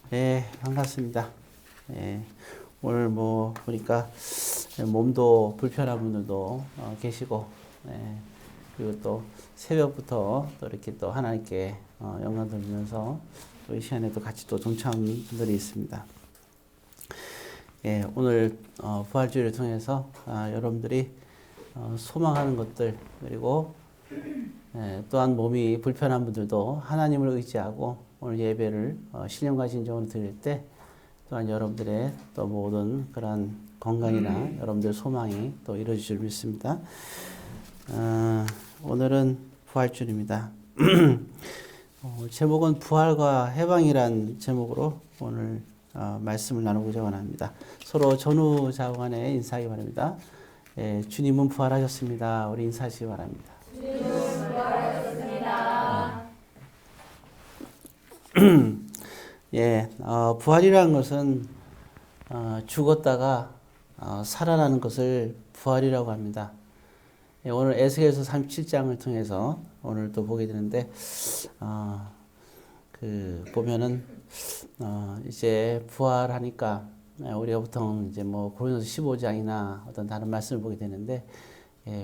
반갑습니다. 예, 오늘 뭐 보니까 몸도 불편한 분들도 계시고, 그리고 또 새벽부터 또 이렇게 또 하나님께 영광 돌리면서 또 이 시간에도 같이 또 동참하는 분들이 있습니다. 오늘 부활주의를 통해서 여러분들이 소망하는 것들, 그리고 또한 몸이 불편한 분들도 하나님을 의지하고 오늘 예배를 신령과 진정으로 드릴 때 또한 여러분들의 또 모든 그런 건강이나 여러분들 소망이 또 이루어질 줄 믿습니다. 오늘은 부활주일입니다. 제목은 부활과 해방이란 제목으로 오늘 말씀을 나누고자 원합니다. 서로 전후좌우간에 인사하기 바랍니다. 주님은 부활하셨습니다. 우리 인사하시기 바랍니다. 주님은 부활하셨습니다. 부활이라는 것은 죽었다가 살아나는 것을 부활이라고 합니다. 오늘 에스겔서 37장을 통해서 오늘 또 보게 되는데, 보면은 이제 부활하니까 우리가 보통 이제 뭐 고린도서 15장이나 어떤 다른 말씀을 보게 되는데,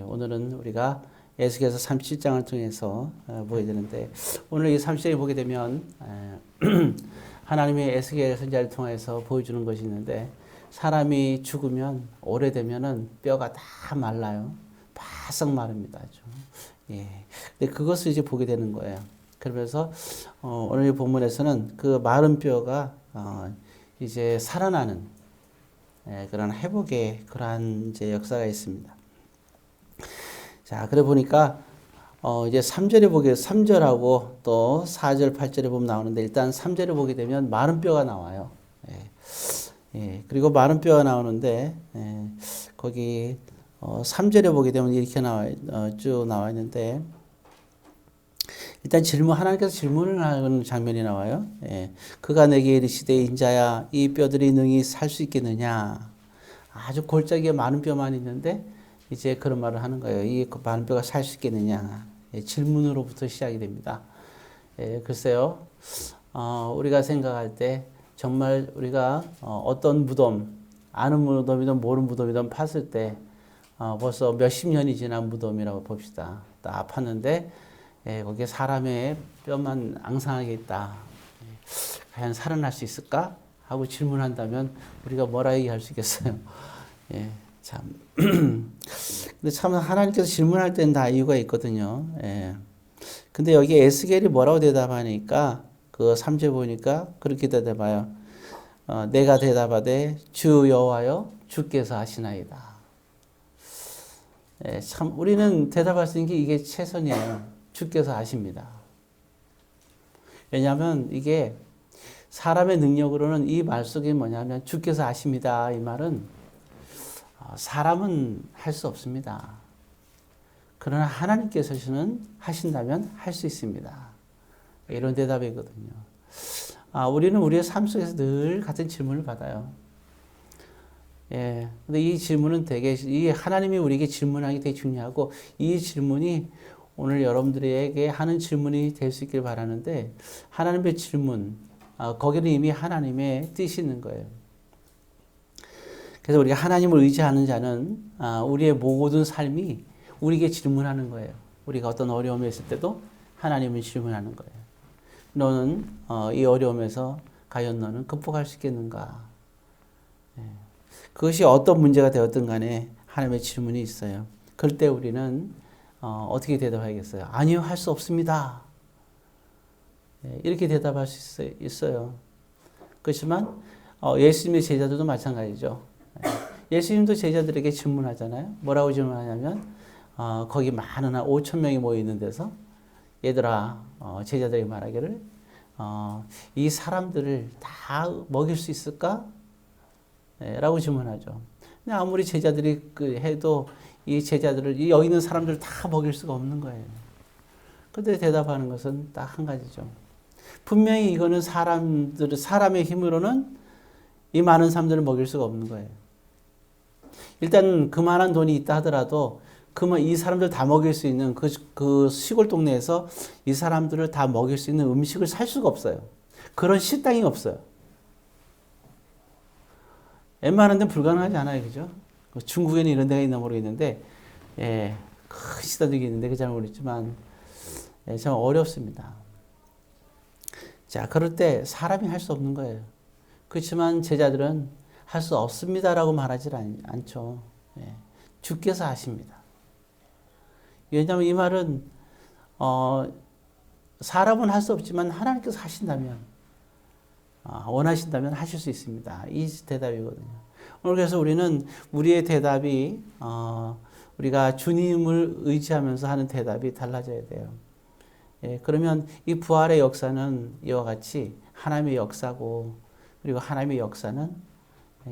오늘은 우리가 에스겔서 37장을 통해서 보게 되는데, 오늘 이 37장을 보게 되면 하나님의 에스겔 선지자를 통해서 보여주는 것이 있는데, 사람이 죽으면 오래되면은 뼈가 다 말라요. 바싹 마릅니다. 아주. 근데 그것을 이제 보게 되는 거예요. 그러면서 오늘 이 본문에서는 그 마른 뼈가 이제 살아나는 그런 회복의 그러한 이제 역사가 있습니다. 자, 그래 보니까 이제 3절에 보게 3절하고 또 4절, 8절에 보면 나오는데, 일단 3절에 보게 되면 마른 뼈가 나와요. 그리고 마른 뼈가 나오는데, 거기 3절에 보게 되면 이렇게 쭉 나와 있는데, 일단 하나님께서 질문을 하는 장면이 나와요. 그가 내게 이르시되 인자야 이 뼈들이 능히 살 수 있겠느냐. 아주 골짜기에 많은 뼈만 있는데 이제 그런 말을 하는 거예요. 이 많은 뼈가 살 수 있겠느냐. 질문으로부터 시작이 됩니다. 글쎄요, 우리가 생각할 때 정말 우리가 어떤 무덤, 아는 무덤이든 모르는 무덤이든 팠을 때 벌써 몇십 년이 지난 무덤이라고 봅시다. 딱 팠는데 거기에 사람의 뼈만 앙상하게 있다. 과연 살아날 수 있을까? 하고 질문한다면 우리가 뭐라 얘기할 수 있겠어요? 참. 근데 참 하나님께서 질문할 때는 다 이유가 있거든요. 근데 여기 에스겔이 뭐라고 대답하니까 그 3절 보니까 그렇게 대답해요. 내가 대답하되 주 여호와여 주께서 하시나이다. 참 우리는 대답할 수 있는 게 이게 최선이에요. 주께서 하십니다. 왜냐하면 이게 사람의 능력으로는 이 말 속에 뭐냐면 주께서 하십니다. 이 말은 사람은 할 수 없습니다. 그러나 하나님께서는 하신다면 할 수 있습니다. 이런 대답이거든요. 우리는 우리의 삶 속에서 늘 같은 질문을 받아요. 근데 이 질문은 이 하나님이 우리에게 질문하기 되게 중요하고, 이 질문이 오늘 여러분들에게 하는 질문이 될 수 있길 바라는데, 하나님의 질문, 거기는 이미 하나님의 뜻이 있는 거예요. 그래서 우리가 하나님을 의지하는 자는 우리의 모든 삶이 우리에게 질문하는 거예요. 우리가 어떤 어려움에 있을 때도 하나님은 질문하는 거예요. 너는 이 어려움에서 과연 너는 극복할 수 있겠는가? 그것이 어떤 문제가 되었든 간에 하나님의 질문이 있어요. 그럴 때 우리는 어떻게 대답하겠어요? 아니요, 할 수 없습니다. 이렇게 대답할 수 있어요. 그렇지만 예수님의 제자들도 마찬가지죠. 예수님도 제자들에게 질문하잖아요. 뭐라고 질문하냐면 거기 많은 한 5천 명이 모여 있는 데서, 얘들아, 제자들이 말하기를 이 사람들을 다 먹일 수 있을까? 라고 질문하죠. 근데 아무리 제자들이 해도 이 제자들을, 여기 있는 사람들을 다 먹일 수가 없는 거예요. 그런데 대답하는 것은 딱 한 가지죠. 분명히 이거는 사람의 힘으로는 이 많은 사람들을 먹일 수가 없는 거예요. 일단 그만한 돈이 있다 하더라도 이 사람들 다 먹일 수 있는 그 시골 동네에서 이 사람들을 다 먹일 수 있는 음식을 살 수가 없어요. 그런 식당이 없어요. 웬만한 데는 불가능하지 않아요. 그죠? 중국에는 이런 데가 있나 모르겠는데, 예, 큰 시다들이 있는데, 그 잘 모르겠지만, 예, 참 어렵습니다. 자, 그럴 때 사람이 할 수 없는 거예요. 그렇지만 제자들은 할 수 없습니다라고 말하지 않죠. 예, 주께서 하십니다. 왜냐하면 이 말은, 사람은 할 수 없지만 하나님께서 하신다면, 원하신다면 하실 수 있습니다. 이 대답이거든요. 오늘 그래서 우리는 우리의 대답이, 우리가 주님을 의지하면서 하는 대답이 달라져야 돼요. 예, 그러면 이 부활의 역사는 이와 같이 하나님의 역사고, 그리고 하나님의 역사는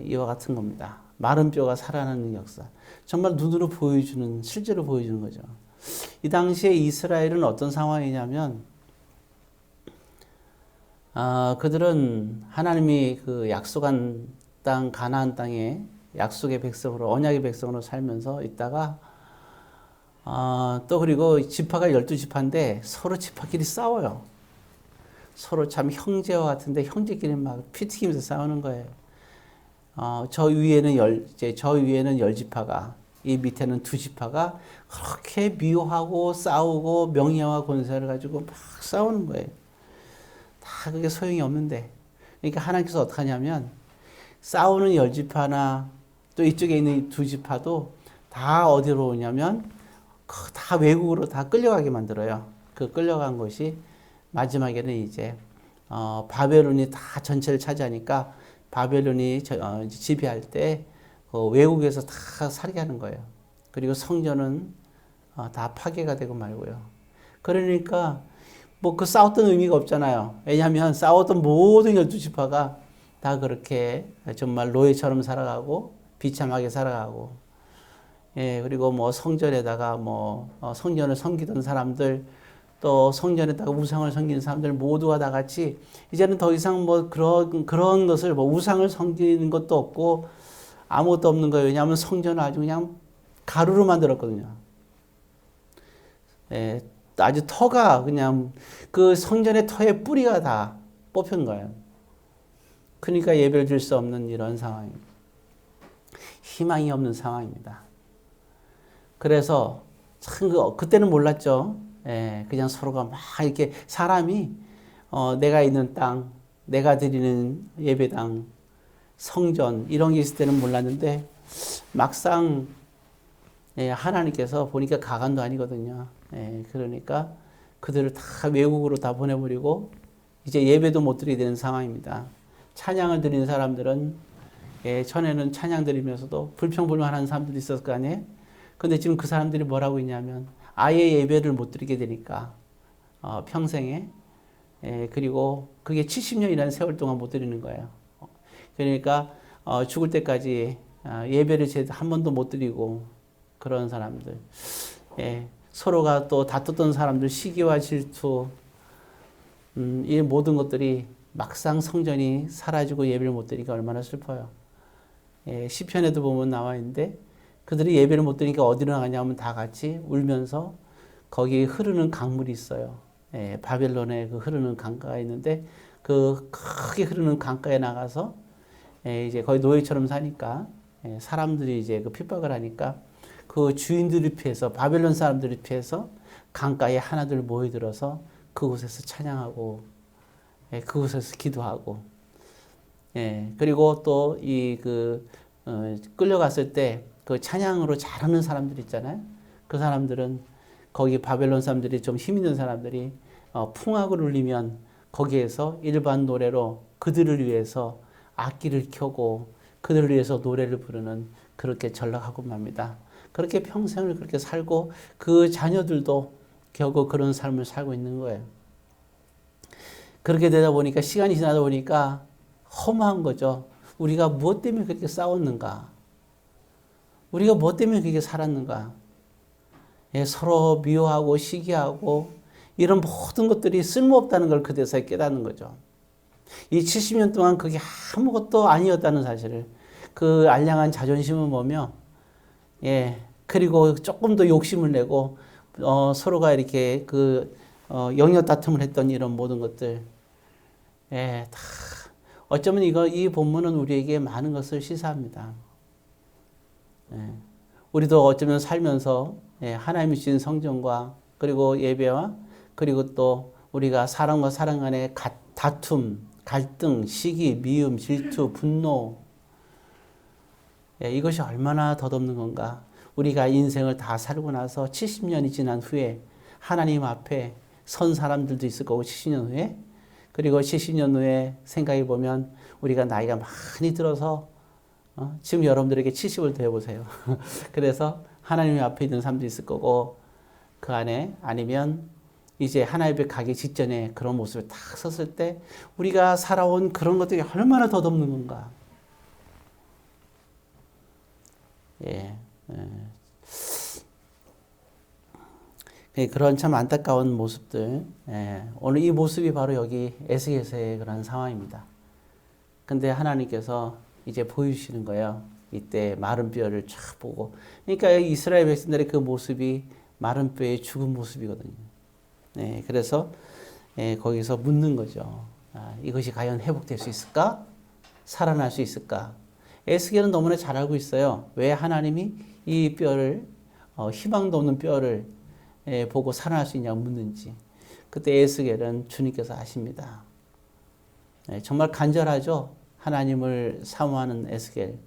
이와 같은 겁니다. 마른 뼈가 살아나는 역사. 정말 눈으로 보여주는, 실제로 보여주는 거죠. 이 당시에 이스라엘은 어떤 상황이냐면, 그들은 하나님이 그 약속한 땅, 가나안 땅에 약속의 백성으로, 언약의 백성으로 살면서 있다가, 또 그리고 지파가 12지파인데 서로 지파끼리 싸워요. 서로 참 형제와 같은데 형제끼리 막 피 튀기면서 싸우는 거예요. 저 위에는 저 위에는 10지파가, 이 밑에는 2지파가 그렇게 미워하고 싸우고 명예와 권세를 가지고 막 싸우는 거예요. 다 그게 소용이 없는데. 그러니까 하나님께서 어떻게 하냐면, 싸우는 10지파나 또 이쪽에 있는 2지파도 다 어디로 오냐면, 다 외국으로 다 끌려가게 만들어요. 그 끌려간 것이 마지막에는 이제, 바벨론이 다 전체를 차지하니까 바벨론이 지배할 때 외국에서 다 살게 하는 거예요. 그리고 성전은 다 파괴가 되고 말고요. 그러니까 뭐 그 싸웠던 의미가 없잖아요. 왜냐하면 싸웠던 모든 12지파가 다 그렇게 정말 노예처럼 살아가고 비참하게 살아가고, 예, 그리고 뭐 성전에다가 뭐 성전을 섬기던 사람들, 또 성전에다가 우상을 섬기는 사람들 모두가 다 같이 이제는 더 이상 뭐 그런 것을 뭐 우상을 섬기는 것도 없고 아무것도 없는 거예요. 왜냐하면 성전을 아주 그냥 가루로 만들었거든요. 예, 아주 터가 그냥 그 성전의 터의 뿌리가 다 뽑힌 거예요. 그러니까 예배를 줄 수 없는 이런 상황입니다. 희망이 없는 상황입니다. 그래서 참 그때는 몰랐죠. 예, 그냥 서로가 막 이렇게 사람이 내가 있는 땅, 내가 드리는 예배당, 성전 이런 게 있을 때는 몰랐는데 막상 예, 하나님께서 보니까 가관도 아니거든요. 예, 그러니까 그들을 다 외국으로 다 보내버리고 이제 예배도 못 드리게 되는 상황입니다. 찬양을 드리는 사람들은 예, 전에는 찬양 드리면서도 불평불만하는 사람들이 있었을 거 아니에요. 근데 지금 그 사람들이 뭐라고 있냐면 아예 예배를 못 드리게 되니까 평생에 예, 그리고 그게 70년이라는 세월 동안 못 드리는 거예요. 그러니까 죽을 때까지 예배를 한 번도 못 드리고 그런 사람들, 예, 서로가 또 다투던 사람들, 시기와 질투, 이 모든 것들이 막상 성전이 사라지고 예배를 못 드리니까 얼마나 슬퍼요. 예, 시편에도 보면 나와 있는데 그들이 예배를 못 드리니까 어디로 나가냐면 다 같이 울면서 거기 흐르는 강물이 있어요. 예, 바벨론에 그 흐르는 강가가 있는데 그 크게 흐르는 강가에 나가서 예, 이제 거의 노예처럼 사니까 예, 사람들이 이제 그 핍박을 하니까 그 주인들이 피해서 바벨론 사람들이 피해서 강가에 하나둘 모여들어서 그곳에서 찬양하고 예, 그곳에서 기도하고 예, 그리고 또 이 끌려갔을 때 그 찬양으로 잘하는 사람들 있잖아요. 그 사람들은 거기 바벨론 사람들이 좀 힘 있는 사람들이 풍악을 울리면 거기에서 일반 노래로 그들을 위해서 악기를 켜고 그들을 위해서 노래를 부르는 그렇게 전락하고 맙니다. 그렇게 평생을 그렇게 살고 그 자녀들도 결국 그런 삶을 살고 있는 거예요. 그렇게 되다 보니까 시간이 지나다 보니까 허무한 거죠. 우리가 무엇 때문에 그렇게 싸웠는가? 우리가 무엇 때문에 그렇게 살았는가? 예, 서로 미워하고 시기하고 이런 모든 것들이 쓸모없다는 걸 그때서야 깨닫는 거죠. 이 70년 동안 그게 아무것도 아니었다는 사실을 그 알량한 자존심을 보며 예, 그리고 조금 더 욕심을 내고 서로가 이렇게 영역 다툼을 했던 이런 모든 것들 예, 다 어쩌면 이 본문은 우리에게 많은 것을 시사합니다. 예. 우리도 어쩌면 살면서 하나님이 주신 성전과 그리고 예배와 그리고 또 우리가 사람과 사람 간의 다툼, 갈등, 시기, 미움, 질투, 분노 이것이 얼마나 덧없는 건가. 우리가 인생을 다 살고 나서 70년이 지난 후에 하나님 앞에 선 사람들도 있을 거고 70년 후에 그리고 70년 후에 생각해 보면 우리가 나이가 많이 들어서 지금 여러분들에게 70을 더해보세요. 그래서 하나님 앞에 있는 사람도 있을 거고 그 안에 아니면 이제 하나님 앞에 가기 직전에 그런 모습을 딱 섰을 때 우리가 살아온 그런 것들이 얼마나 덧없는 건가. 예. 그런 참 안타까운 모습들. 오늘 이 모습이 바로 여기 에스겔서의 그런 상황입니다. 근데 하나님께서 이제 보여주시는 거예요. 이때 마른 뼈를 쫙 보고. 그러니까 이스라엘 백성들의 그 모습이 마른 뼈의 죽은 모습이거든요. 그래서 거기서 묻는 거죠. 이것이 과연 회복될 수 있을까? 살아날 수 있을까? 에스겔은 너무나 잘 알고 있어요. 왜 하나님이 이 뼈를 희망도 없는 뼈를 보고 살아날 수 있냐고 묻는지. 그때 에스겔은 주님께서 아십니다. 정말 간절하죠. 하나님을 사모하는 에스겔.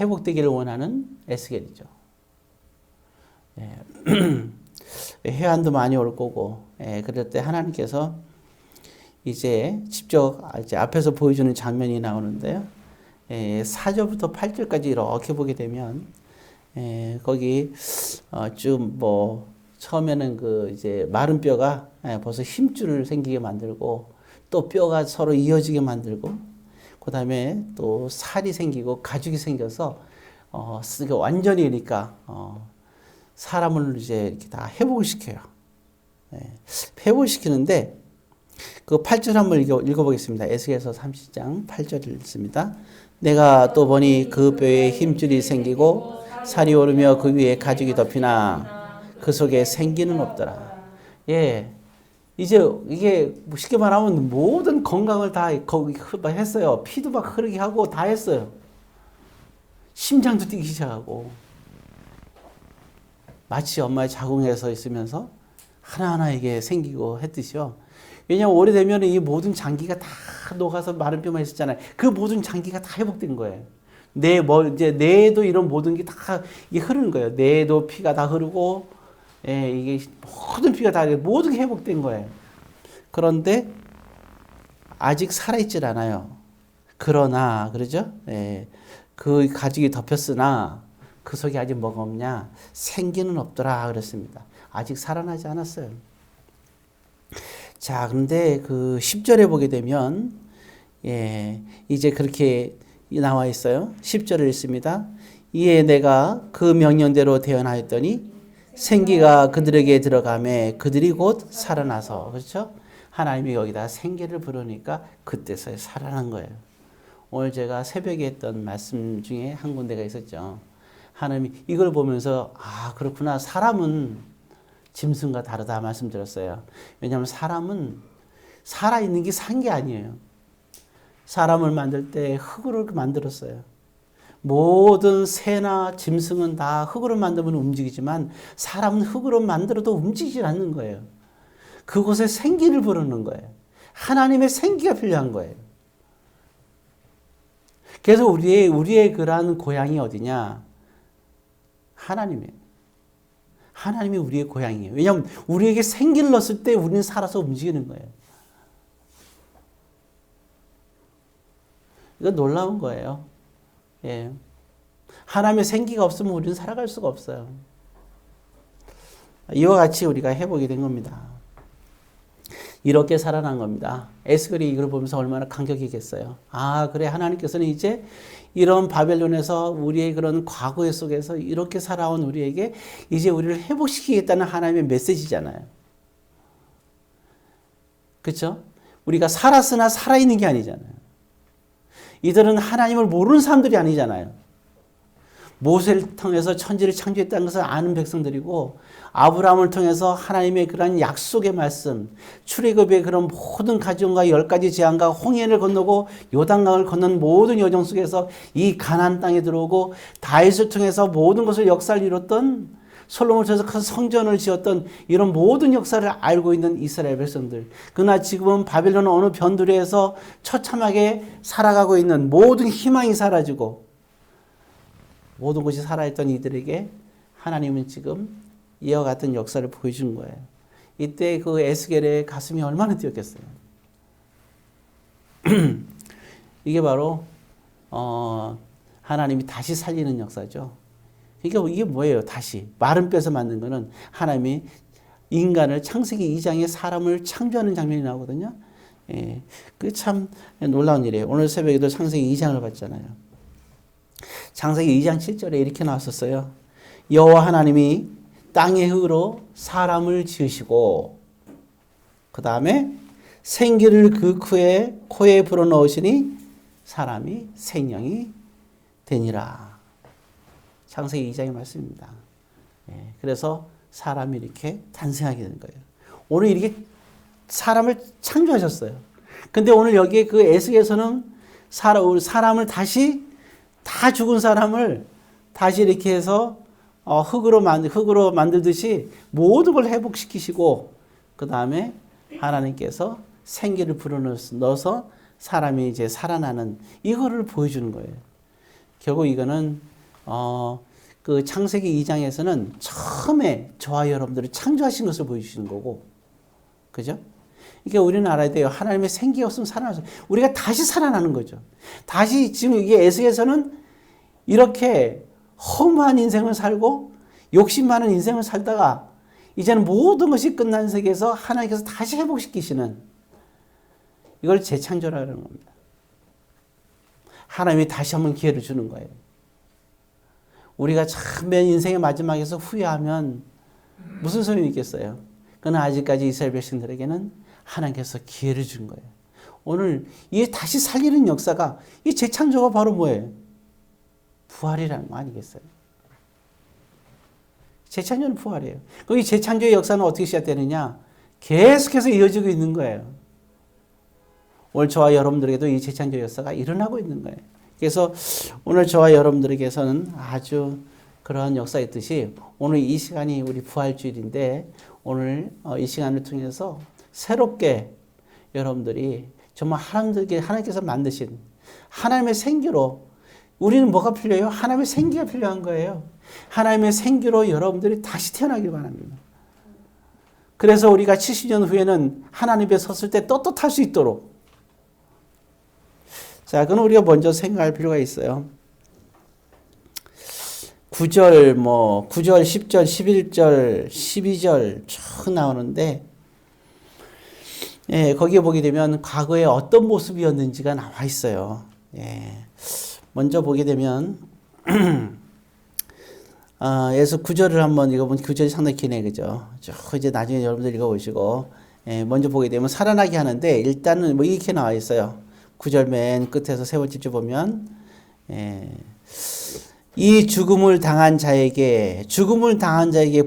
회복되기를 원하는 에스겔이죠. 해안도 많이 올 거고. 그럴 때 하나님께서 이제 직접 이제 앞에서 보여주는 장면이 나오는데요. 4절부터 8절까지 이렇게 보게 되면 거기 좀 뭐 처음에는 그 이제 마른 뼈가 벌써 힘줄을 생기게 만들고 또 뼈가 서로 이어지게 만들고 그 다음에 또 살이 생기고 가죽이 생겨서 완전히 그러니까 사람을 이제 이렇게 다 회복을 시켜요. 회복을 시키는데 그 8절 한번 읽어보겠습니다. 에스겔서 30장 8절을 읽습니다. 내가 또 보니 그 뼈에 힘줄이 생기고 살이 오르며 그 위에 가죽이 덮이나 그 속에 생기는 없더라. 이제 이게 쉽게 말하면 모든 건강을 다 거기 했어요. 피도 막 흐르게 하고 다 했어요. 심장도 뛰기 시작하고 마치 엄마의 자궁에서 있으면서 하나하나 이게 생기고 했듯이요. 왜냐하면 오래되면 이 모든 장기가 다 녹아서 마른 뼈만 있었잖아요. 그 모든 장기가 다 회복된 거예요. 이제 뇌에도 이런 모든 게 다 이게 흐르는 거예요. 뇌에도 피가 다 흐르고 이게 모든 피가 다 모든 게 회복된 거예요. 그런데 아직 살아있질 않아요. 그러나 그러죠? 그 가죽이 덮였으나 그 속에 아직 뭐가 없냐? 생기는 없더라 그랬습니다. 아직 살아나지 않았어요. 자, 그런데 그 10절에 보게 되면 이제 그렇게 나와 있어요. 10절을 읽습니다. 이에 내가 그 명령대로 대언하였더니 생기가 그들에게 들어가매 그들이 곧 살아나서 그렇죠? 하나님이 여기다 생기를 부르니까 그때서야 살아난 거예요. 오늘 제가 새벽에 했던 말씀 중에 한 군데가 있었죠. 하나님이 이걸 보면서 그렇구나. 사람은 짐승과 다르다 말씀드렸어요. 왜냐하면 사람은 살아있는 게 산 게 아니에요. 사람을 만들 때 흙으로 만들었어요. 모든 새나 짐승은 다 흙으로 만들면 움직이지만 사람은 흙으로 만들어도 움직이질 않는 거예요. 그곳에 생기를 부르는 거예요. 하나님의 생기가 필요한 거예요. 그래서 우리의 그러한 고향이 어디냐? 하나님이에요. 하나님이 우리의 고향이에요. 왜냐하면 우리에게 생기를 넣었을 때 우리는 살아서 움직이는 거예요. 이거 놀라운 거예요. 하나님의 생기가 없으면 우리는 살아갈 수가 없어요. 이와 같이 우리가 해보게 된 겁니다. 이렇게 살아난 겁니다. 에스겔이 이걸 보면서 얼마나 감격이겠어요. 그래 하나님께서는 이제 이런 바벨론에서 우리의 그런 과거 속에서 이렇게 살아온 우리에게 이제 우리를 회복시키겠다는 하나님의 메시지잖아요. 그렇죠? 우리가 살았으나 살아있는 게 아니잖아요. 이들은 하나님을 모르는 사람들이 아니잖아요. 모세를 통해서 천지를 창조했다는 것을 아는 백성들이고 아브라함을 통해서 하나님의 그런 약속의 말씀, 출애굽의 그런 모든 가정과 10가지 재앙과 홍해를 건너고 요단강을 건넌 모든 여정 속에서 이 가나안 땅에 들어오고 다윗을 통해서 모든 것을 역사를 이뤘던 솔로몬을 통해서 큰 성전을 지었던 이런 모든 역사를 알고 있는 이스라엘 백성들. 그러나 지금은 바벨론 어느 변두리에서 처참하게 살아가고 있는 모든 희망이 사라지고 모든 것이 살아있던 이들에게 하나님은 지금 이와 같은 역사를 보여준 거예요. 이때 그 에스겔의 가슴이 얼마나 뛰었겠어요. 이게 바로 하나님이 다시 살리는 역사죠. 이게 뭐예요? 다시 마른 뼈에서 만든 거는 하나님이 인간을 창세기 2장에 사람을 창조하는 장면이 나오거든요. 예, 그 참 놀라운 일이에요. 오늘 새벽에도 창세기 2장을 봤잖아요. 창세기 2장 7절에 이렇게 나왔었어요. 여호와 하나님이 땅의 흙으로 사람을 지으시고 그 다음에 생기를 그 코에 불어넣으시니 사람이 생명이 되니라. 창세기 2장의 말씀입니다. 예, 그래서 사람이 이렇게 탄생하게 된 거예요. 오늘 이렇게 사람을 창조하셨어요. 근데 오늘 여기에 그 에스겔에서는 사람을 다시 다 죽은 사람을 다시 이렇게 해서 흙으로 만들듯이 모든 걸 회복시키시고 그 다음에 하나님께서 생기를 불어넣어서 사람이 이제 살아나는 이거를 보여주는 거예요. 결국 이거는 그 창세기 2장에서는 처음에 저와 여러분들을 창조하신 것을 보여주시는 거고, 그죠? 이게 우리는 알아야 돼요. 하나님의 생기가 없으면 살아나서 우리가 다시 살아나는 거죠. 다시 지금 이게 에스겔에서는 이렇게 허무한 인생을 살고 욕심 많은 인생을 살다가 이제는 모든 것이 끝난 세계에서 하나님께서 다시 회복시키시는 이걸 재창조라고 하는 겁니다. 하나님이 다시 한번 기회를 주는 거예요. 우리가 참 맨 인생의 마지막에서 후회하면 무슨 소용이 있겠어요? 그러나 아직까지 이스라엘 백성들에게는 하나님께서 기회를 준 거예요. 오늘 이 다시 살리는 역사가 이 재창조가 바로 뭐예요? 부활이라는 거 아니겠어요? 재창조는 부활이에요. 그럼 이 재창조의 역사는 어떻게 시작되느냐? 계속해서 이어지고 있는 거예요. 오늘 저와 여러분들에게도 이 재창조 역사가 일어나고 있는 거예요. 그래서 오늘 저와 여러분들에게서는 아주 그런 역사가 있듯이 오늘 이 시간이 우리 부활주일인데 오늘 이 시간을 통해서 새롭게 여러분들이 정말 하나님께서 만드신 하나님의 생기로 우리는 뭐가 필요해요? 하나님의 생기가 필요한 거예요. 하나님의 생기로 여러분들이 다시 태어나길 바랍니다. 그래서 우리가 70년 후에는 하나님 앞에 섰을 때 떳떳할 수 있도록. 자, 그건 우리가 먼저 생각할 필요가 있어요. 9절, 10절, 11절, 12절 쭉 나오는데, 예, 거기에 보게 되면 과거에 어떤 모습이었는지가 나와 있어요. 예. 먼저 보게 되면, 에서 9절을 한번 읽어보면 9절이 상당히 기네, 그죠? 이제 나중에 여러분들 읽어보시고, 예, 먼저 보게 되면 살아나게 하는데, 일단은 이렇게 나와 있어요. 9절 맨 끝에서 세 번째 줄 보면, 예, 이 죽음을 당한 자에게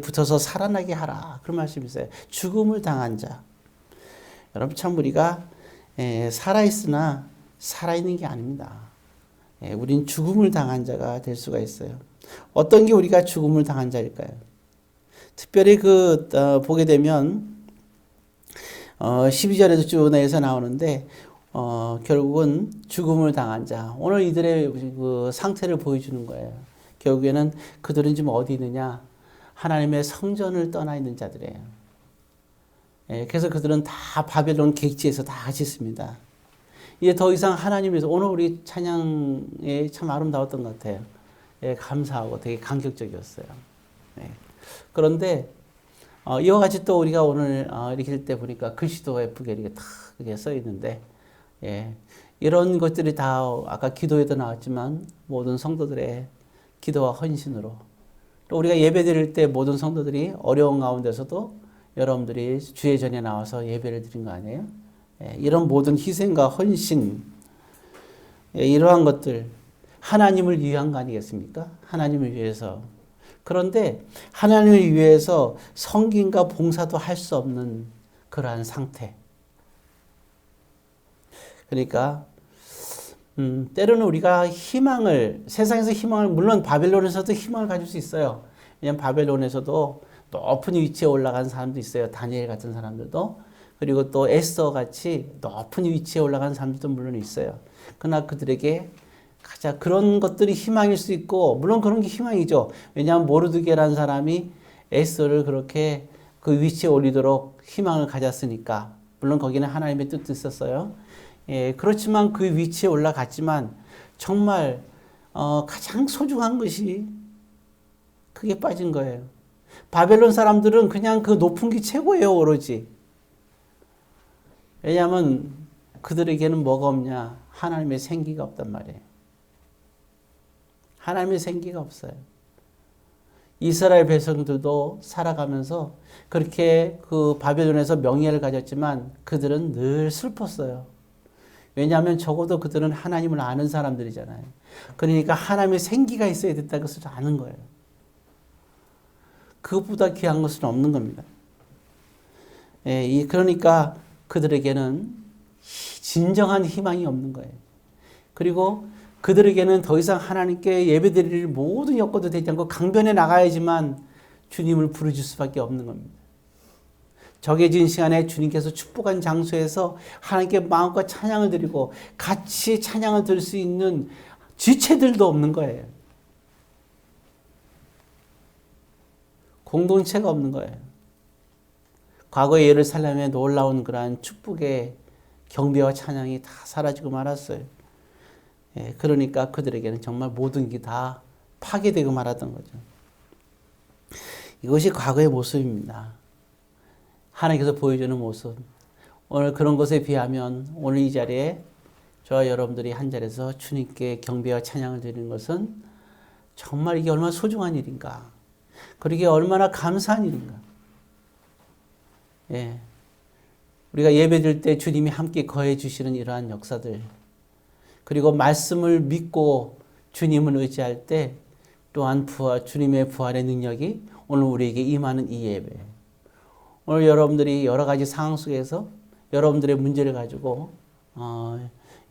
붙어서 살아나게 하라. 그런 말씀이 있어요. 죽음을 당한 자. 여러분 참 우리가 살아있으나 살아있는 게 아닙니다. 우린 죽음을 당한 자가 될 수가 있어요. 어떤 게 우리가 죽음을 당한 자일까요? 특별히 보게 되면 12절에도 쭉 내에서 나오는데 결국은 죽음을 당한 자. 오늘 이들의 그 상태를 보여주는 거예요. 결국에는 그들은 지금 어디 있느냐? 하나님의 성전을 떠나 있는 자들이에요. 그래서 그들은 다 바벨론 객지에서 다 같이 있습니다. 이제 더 이상 하나님에서 오늘 우리 찬양에 참 아름다웠던 것 같아요. 감사하고 되게 감격적이었어요. 그런데 이와 같이 또 우리가 오늘 읽을 때 보니까 글씨도 예쁘게 이렇게 탁 써 있는데 이런 것들이 다 아까 기도에도 나왔지만 모든 성도들의 기도와 헌신으로 또 우리가 예배 드릴 때 모든 성도들이 어려운 가운데서도 여러분들이 주의 전에 나와서 예배를 드린 거 아니에요? 이런 모든 희생과 헌신 이러한 것들 하나님을 위한 거 아니겠습니까? 하나님을 위해서. 그런데 하나님을 위해서 성김과 봉사도 할 수 없는 그러한 상태. 그러니까 때로는 우리가 희망을, 세상에서 희망을, 물론 바벨론에서도 희망을 가질 수 있어요. 왜냐하면 바벨론에서도 높은 위치에 올라간 사람도 있어요. 다니엘 같은 사람들도. 그리고 또 에스더 같이 높은 위치에 올라간 사람들도 물론 있어요. 그러나 그들에게 가장 그런 것들이 희망일 수 있고, 물론 그런 게 희망이죠. 왜냐하면 모르드게라는 사람이 에스더를 그렇게 그 위치에 올리도록 희망을 가졌으니까. 물론 거기는 하나님의 뜻도 있었어요. 예, 그렇지만 그 위치에 올라갔지만 정말 가장 소중한 것이 그게 빠진 거예요. 바벨론 사람들은 그냥 그 높은 게 최고예요, 오로지. 왜냐하면 그들에게는 뭐가 없냐? 하나님의 생기가 없단 말이에요. 하나님의 생기가 없어요. 이스라엘 백성들도 살아가면서 그렇게 그 바벨론에서 명예를 가졌지만 그들은 늘 슬펐어요. 왜냐하면 적어도 그들은 하나님을 아는 사람들이잖아요. 그러니까 하나님의 생기가 있어야 된다는 것을 아는 거예요. 그것보다 귀한 것은 없는 겁니다. 예, 그러니까 그들에게는 진정한 희망이 없는 거예요. 그리고 그들에게는 더 이상 하나님께 예배드릴 모든 여건도 되지 않고 강변에 나가야지만 주님을 부르실 수밖에 없는 겁니다. 정해진 시간에 주님께서 축복한 장소에서 하나님께 마음과 찬양을 드리고 같이 찬양을 드릴 수 있는 지체들도 없는 거예요. 공동체가 없는 거예요. 과거의 예루살렘에 놀라운 그러한 축복의 경배와 찬양이 다 사라지고 말았어요. 예, 그러니까 그들에게는 정말 모든 게 다 파괴되고 말았던 거죠. 이것이 과거의 모습입니다. 하나님께서 보여주는 모습. 오늘 그런 것에 비하면 오늘 이 자리에 저와 여러분들이 한 자리에서 주님께 경배와 찬양을 드리는 것은 정말 이게 얼마나 소중한 일인가. 그리고 이게 얼마나 감사한 일인가. 예. 우리가 예배드릴 때 주님이 함께 거해 주시는 이러한 역사들. 그리고 말씀을 믿고 주님을 의지할 때 또한 주님의 부활의 능력이 오늘 우리에게 임하는 이 예배. 오늘 여러분들이 여러 가지 상황 속에서 여러분들의 문제를 가지고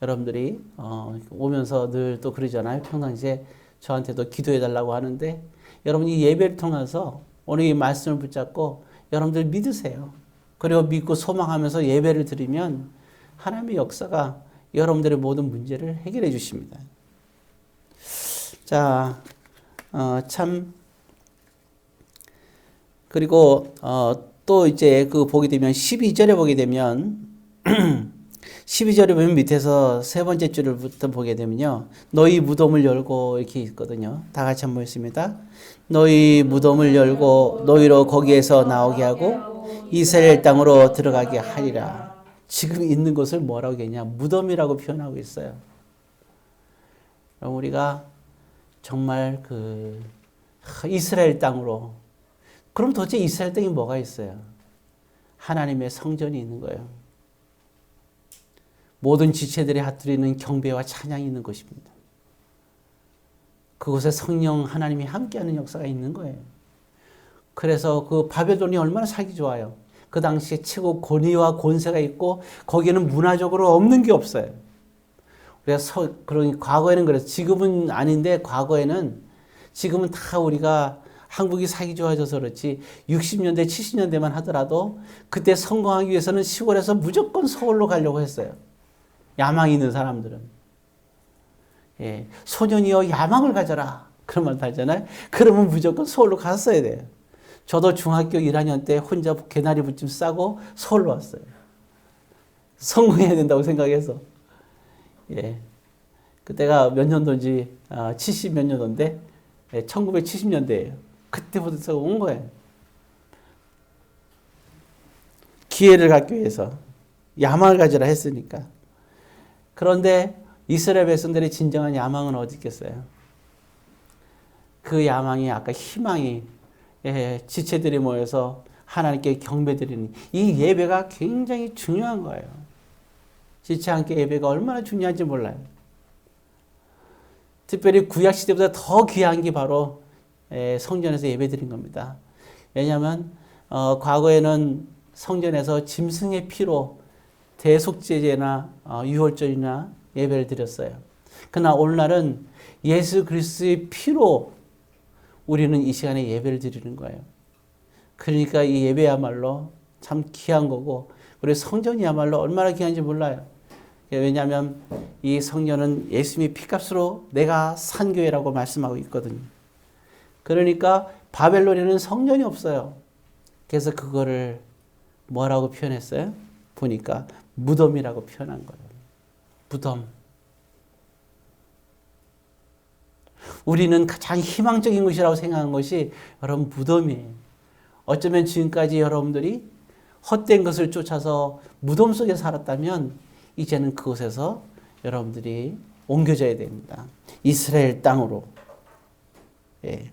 여러분들이 오면서 늘 또 그러잖아요. 평상시에 저한테도 기도해 달라고 하는데 여러분이 예배를 통해서 오늘 이 말씀을 붙잡고 여러분들 믿으세요. 그리고 믿고 소망하면서 예배를 드리면 하나님의 역사가 여러분들의 모든 문제를 해결해 주십니다. 자, 그리고 또 이제 그 보게 되면 12절에 보게 되면 12절에 보면 밑에서 세 번째 줄부터 보게 되면요. 너희 무덤을 열고 이렇게 있거든요. 다 같이 한번 읽습니다. 너희 무덤을 열고 너희로 거기에서 나오게 하고 이스라엘 땅으로 들어가게 하리라. 지금 있는 곳을 뭐라고 했냐? 무덤이라고 표현하고 있어요. 우리가 정말 이스라엘 땅으로, 그럼 도대체 이스라엘 땅이 뭐가 있어요? 하나님의 성전이 있는 거예요. 모든 지체들이 핫드리는 경배와 찬양이 있는 것입니다. 그곳에 성령 하나님이 함께하는 역사가 있는 거예요. 그래서 그 바벨론이 얼마나 살기 좋아요. 그 당시에 최고 권위와 권세가 있고 거기에는 문화적으로 없는 게 없어요. 그래서 그러니 과거에는 그래서 지금은 아닌데 지금은 다 우리가 한국이 살기 좋아져서 그렇지 60년대 70년대만 하더라도 그때 성공하기 위해서는 시골에서 무조건 서울로 가려고 했어요. 야망이 있는 사람들은. 예, 소년이여 야망을 가져라. 그런 말도 하잖아요. 그러면 무조건 서울로 갔어야 돼요. 저도 중학교 1학년 때 혼자 개나리 붓짐 싸고 서울로 왔어요. 성공해야 된다고 생각해서. 예. 그때가 몇 년도인지 70 몇 년도인데 1970년대예요. 그때부터 온 거예요. 기회를 갖기 위해서 야망을 가지라 했으니까. 그런데 이스라엘 백성들의 진정한 야망은 어디 있겠어요? 그 야망이 아까 희망이 지체들이 모여서 하나님께 경배드리는 이 예배가 굉장히 중요한 거예요. 지체 함께 예배가 얼마나 중요한지 몰라요. 특별히 구약 시대보다 더 귀한 게 바로 성전에서 예배드린 겁니다. 왜냐하면 과거에는 성전에서 짐승의 피로 대속제제나 유월절이나 예배를 드렸어요. 그러나 오늘날은 예수 그리스도의 피로 우리는 이 시간에 예배를 드리는 거예요. 그러니까 이 예배야말로 참 귀한 거고 우리 성전이야말로 얼마나 귀한지 몰라요. 왜냐하면 이 성전은 예수님의 피값으로 내가 산 교회라고 말씀하고 있거든요. 그러니까 바벨론에는 성전이 없어요. 그래서 그거를 뭐라고 표현했어요? 보니까 무덤이라고 표현한 거예요. 무덤. 우리는 가장 희망적인 것이라고 생각한 것이 여러분 무덤이에요. 어쩌면 지금까지 여러분들이 헛된 것을 쫓아서 무덤 속에 살았다면 이제는 그곳에서 여러분들이 옮겨져야 됩니다. 이스라엘 땅으로. 예.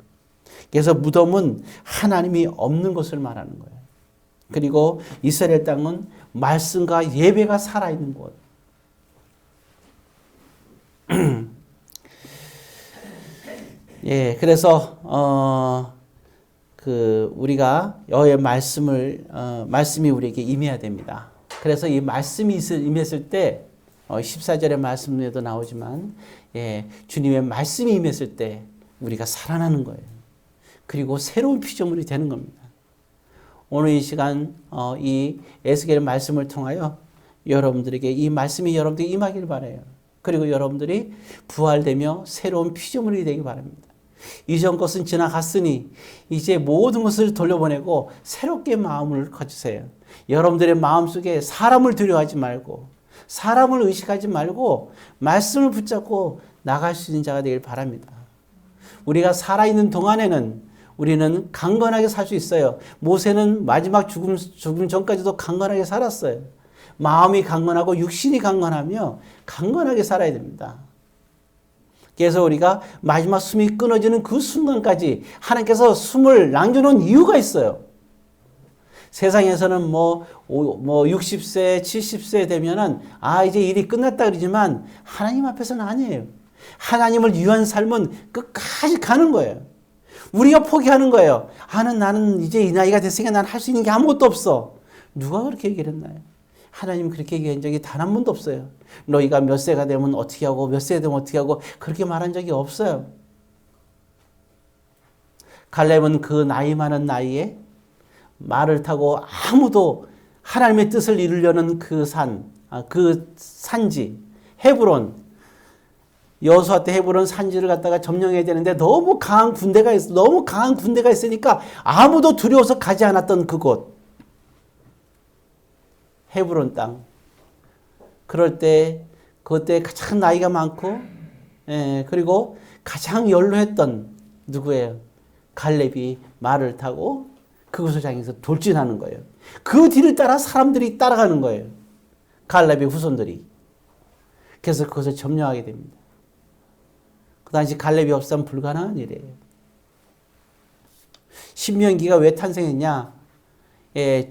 그래서 무덤은 하나님이 없는 것을 말하는 거예요. 그리고 이스라엘 땅은 말씀과 예배가 살아있는 곳. 예, 그래서 우리가 여호와의 말씀이 우리에게 임해야 됩니다. 그래서 이 말씀이 임했을 때 14절의 말씀에도 나오지만 주님의 말씀이 임했을 때 우리가 살아나는 거예요. 그리고 새로운 피조물이 되는 겁니다. 오늘 이 시간 이 에스겔의 말씀을 통하여 여러분들에게 이 말씀이 여러분들에게 임하길 바라요. 그리고 여러분들이 부활되며 새로운 피조물이 되기 바랍니다. 이전 것은 지나갔으니 이제 모든 것을 돌려보내고 새롭게 마음을 가지세요. 여러분들의 마음속에 사람을 두려워하지 말고 사람을 의식하지 말고 말씀을 붙잡고 나갈 수 있는 자가 되길 바랍니다. 우리가 살아있는 동안에는 우리는 강건하게 살 수 있어요. 모세는 마지막 죽음 전까지도 강건하게 살았어요. 마음이 강건하고 육신이 강건하며 강건하게 살아야 됩니다. 그래서 우리가 마지막 숨이 끊어지는 그 순간까지 하나님께서 숨을 남겨놓은 이유가 있어요. 세상에서는 60세, 70세 되면은 이제 일이 끝났다 그러지만 하나님 앞에서는 아니에요. 하나님을 위한 삶은 끝까지 가는 거예요. 우리가 포기하는 거예요. 나는 이제 이 나이가 됐으니까 난 할 수 있는 게 아무것도 없어. 누가 그렇게 얘기를 했나요? 하나님 그렇게 얘기한 적이 단 한 번도 없어요. 너희가 몇 세가 되면 어떻게 하고 몇 세가 되면 어떻게 하고 그렇게 말한 적이 없어요. 갈렙은 그 나이 많은 나이에 말을 타고 아무도 하나님의 뜻을 이루려는 그 산지 헤브론, 여호수아 때 헤브론 산지를 갖다가 점령해야 되는데 너무 강한 군대가 있으니까 아무도 두려워서 가지 않았던 그곳 헤브론 땅. 그럴 때 그때 가장 나이가 많고 그리고 가장 연로했던 누구예요? 갈렙이 말을 타고 그곳을 향해서 돌진하는 거예요. 그 뒤를 따라 사람들이 따라가는 거예요. 갈렙의 후손들이. 그래서 그것을 점령하게 됩니다. 그 당시 갈렙이 없으면 불가능한 일이에요. 신명기가 왜 탄생했냐?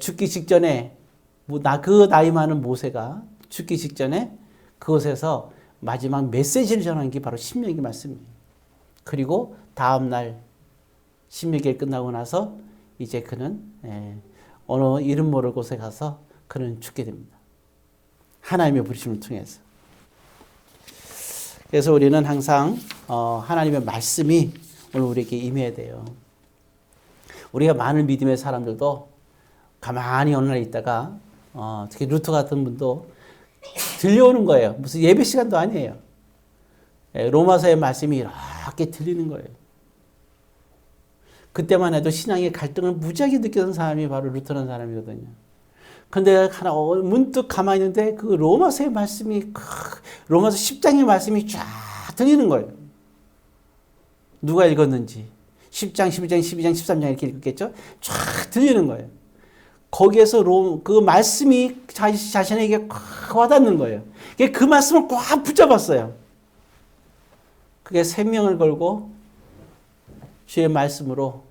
죽기 직전에 그 나이 많은 모세가 죽기 직전에 그곳에서 마지막 메시지를 전하는 게 바로 신명기 말씀이에요. 그리고 다음 날 신명기가 끝나고 나서 이제 그는 어느 이름 모를 곳에 가서 그는 죽게 됩니다. 하나님의 부르심을 통해서. 그래서 우리는 항상 하나님의 말씀이 오늘 우리에게 임해야 돼요. 우리가 많은 믿음의 사람들도 가만히 어느 날 있다가 특히 루터 같은 분도 들려오는 거예요. 무슨 예배 시간도 아니에요. 로마서의 말씀이 이렇게 들리는 거예요. 그때만 해도 신앙의 갈등을 무지하게 느꼈던 사람이 바로 루터라는 사람이거든요. 근데 문득 가만히 있는데 그 로마서의 말씀이 로마서 10장의 말씀이 쫙 들리는 거예요. 누가 읽었는지 10장, 11장, 12장, 13장 이렇게 읽었겠죠? 쫙 들리는 거예요. 거기에서 그 말씀이 자신에게 꽉 와닿는 거예요. 그 말씀을 꽉 붙잡았어요. 그게 생명을 걸고 주의 말씀으로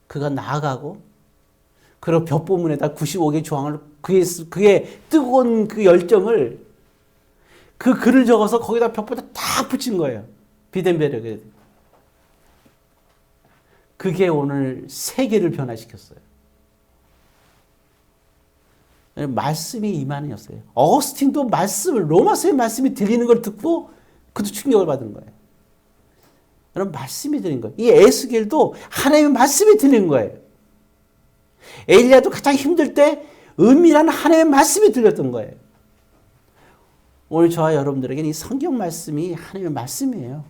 그가 나아가고 그리고 벽보문에다 95개 조항을 그의 뜨거운 그 열정을 그 글을 적어서 거기다 벽보에다 딱 붙인 거예요. 비덴베르그. 그게 오늘 세계를 변화시켰어요. 말씀이 임하는 였어요. 어거스틴도 말씀을, 로마서의 말씀이 들리는 걸 듣고 그도 충격을 받은 거예요. 여러분, 말씀이 들린 거예요. 이 에스겔도 하나님의 말씀이 들린 거예요. 엘리야도 가장 힘들 때 은밀한 하나님의 말씀이 들렸던 거예요. 오늘 저와 여러분들에게는 이 성경 말씀이 하나님의 말씀이에요.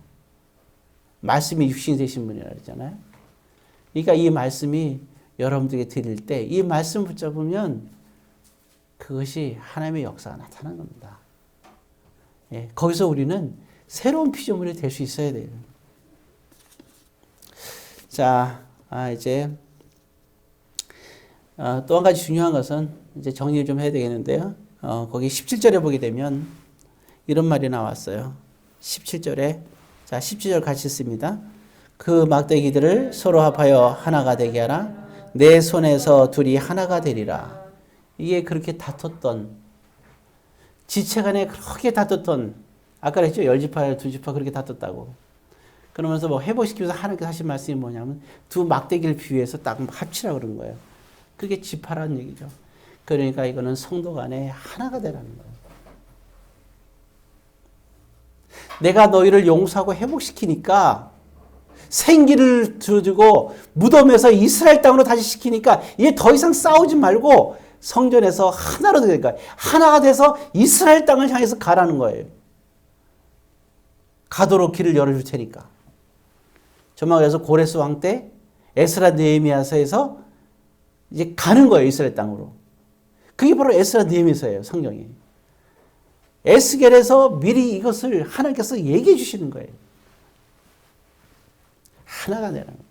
말씀이 육신이 되신 분이라 그랬잖아요. 그러니까 이 말씀이 여러분들에게 드릴 때 이 말씀 붙잡으면 그것이 하나님의 역사가 나타나는 겁니다. 예, 거기서 우리는 새로운 피조물이 될 수 있어야 돼요. 자, 이제 또 한 가지 중요한 것은 이제 정리를 좀 해야 되겠는데요. 거기 17절에 보게 되면 이런 말이 나왔어요. 17절에, 자, 17절 같이 씁니다. 그 막대기들을 서로 합하여 하나가 되게 하라. 내 손에서 둘이 하나가 되리라. 이게 그렇게 다퉜던, 지체 간에 그렇게 다퉜던, 아까 그랬죠? 10지파, 2지파 그렇게 다퉜다고. 그러면서 뭐 회복시키면서 하나님께 하신 말씀이 뭐냐면 두 막대기를 비유해서 딱 합치라고 그런 거예요. 그게 지파라는 얘기죠. 그러니까 이거는 성도 간에 하나가 되라는 거예요. 내가 너희를 용서하고 회복시키니까 생기를 주고 무덤에서 이스라엘 땅으로 다시 시키니까 이제 더 이상 싸우지 말고 성전에서 하나로 되니까 하나가 돼서 이스라엘 땅을 향해서 가라는 거예요. 가도록 길을 열어줄 테니까. 정말 그래서 고레스 왕 때 에스라 느헤미야서에서 이제 가는 거예요. 이스라엘 땅으로. 그게 바로 에스라 느헤미야서예요. 성경이. 에스겔에서 미리 이것을 하나님께서 얘기해 주시는 거예요. 하나가 되라는 거예요.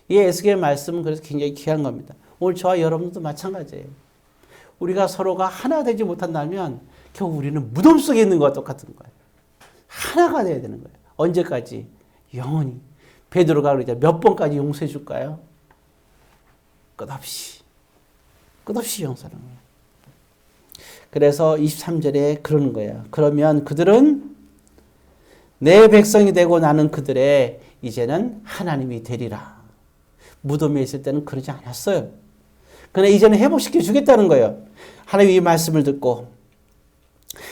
이 에스겔 말씀은 그래서 굉장히 귀한 겁니다. 오늘 저와 여러분도 마찬가지예요. 우리가 서로가 하나 되지 못한다면 결국 우리는 무덤 속에 있는 것과 똑같은 거예요. 하나가 돼야 되는 거예요. 언제까지? 영원히. 베드로가 그러자 몇 번까지 용서해 줄까요? 끝없이. 끝없이 용서하는 거예요. 그래서 23절에 그러는 거예요. 그러면 그들은 내 백성이 되고 나는 그들의 이제는 하나님이 되리라. 무덤에 있을 때는 그러지 않았어요. 그러나 이제는 회복시켜 주겠다는 거예요. 하나님이 이 말씀을 듣고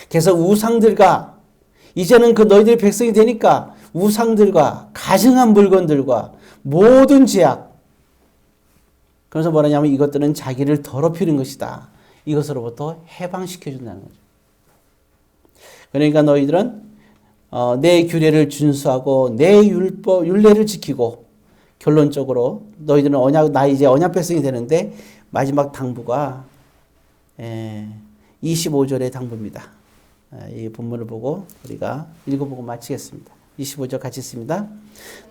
계속 우상들과 이제는 그 너희들이 백성이 되니까 우상들과 가증한 물건들과 모든 죄악, 그래서 뭐라냐면 이것들은 자기를 더럽히는 것이다. 이것으로부터 해방시켜준다는 거죠. 그러니까 너희들은 내 규례를 준수하고 내 율례를 지키고 결론적으로 너희들은 나 이제 언약 백성이 되는데 마지막 당부가 25절의 당부입니다. 이 본문을 보고 우리가 읽어보고 마치겠습니다. 25절 같이 있습니다.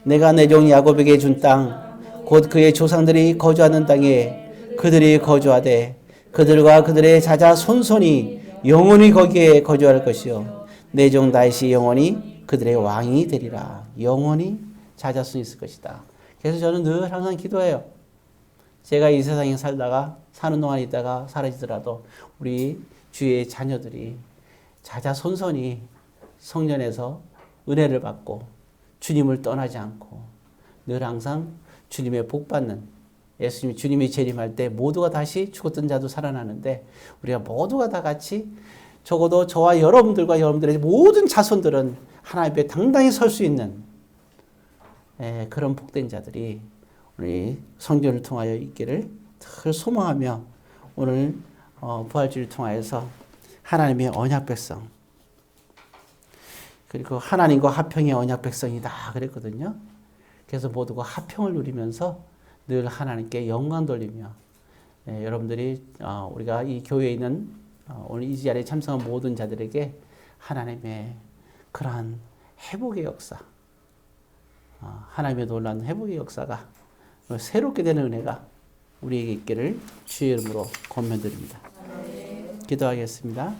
내가 내 종 야곱에게 준 땅 곧 그의 조상들이 거주하는 땅에 그들이 거주하되 그들과 그들의 자자 손손이 영원히 거기에 거주할 것이요 내 종 다윗이 영원히 그들의 왕이 되리라. 영원히 자자손이 있을 것이다. 그래서 저는 늘 항상 기도해요. 제가 이 세상에 살다가 사는 동안 있다가 사라지더라도 우리 주의 자녀들이 자자손손이 성전에서 은혜를 받고 주님을 떠나지 않고 늘 항상 주님의 복 받는, 예수님이 주님이 재림할 때 모두가 다시 죽었던 자도 살아나는데 우리가 모두가 다 같이 적어도 저와 여러분들과 여러분들의 모든 자손들은 하나님 앞에 당당히 설 수 있는 그런 복된 자들이 우리 성전을 통하여 있기를 늘 소망하며 오늘 부활주를 통하여서 하나님의 언약 백성, 그리고 하나님과 화평의 언약 백성이다 그랬거든요. 그래서 모두가 화평을 누리면서 늘 하나님께 영광 돌리며 여러분들이 우리가 이 교회에 있는 오늘 이 자리에 참석한 모든 자들에게 하나님의 그러한 회복의 역사, 하나님의 놀라운 회복의 역사가 새롭게 되는 은혜가 우리에게 있기를 주의 이름으로 권면드립니다. 기도하겠습니다.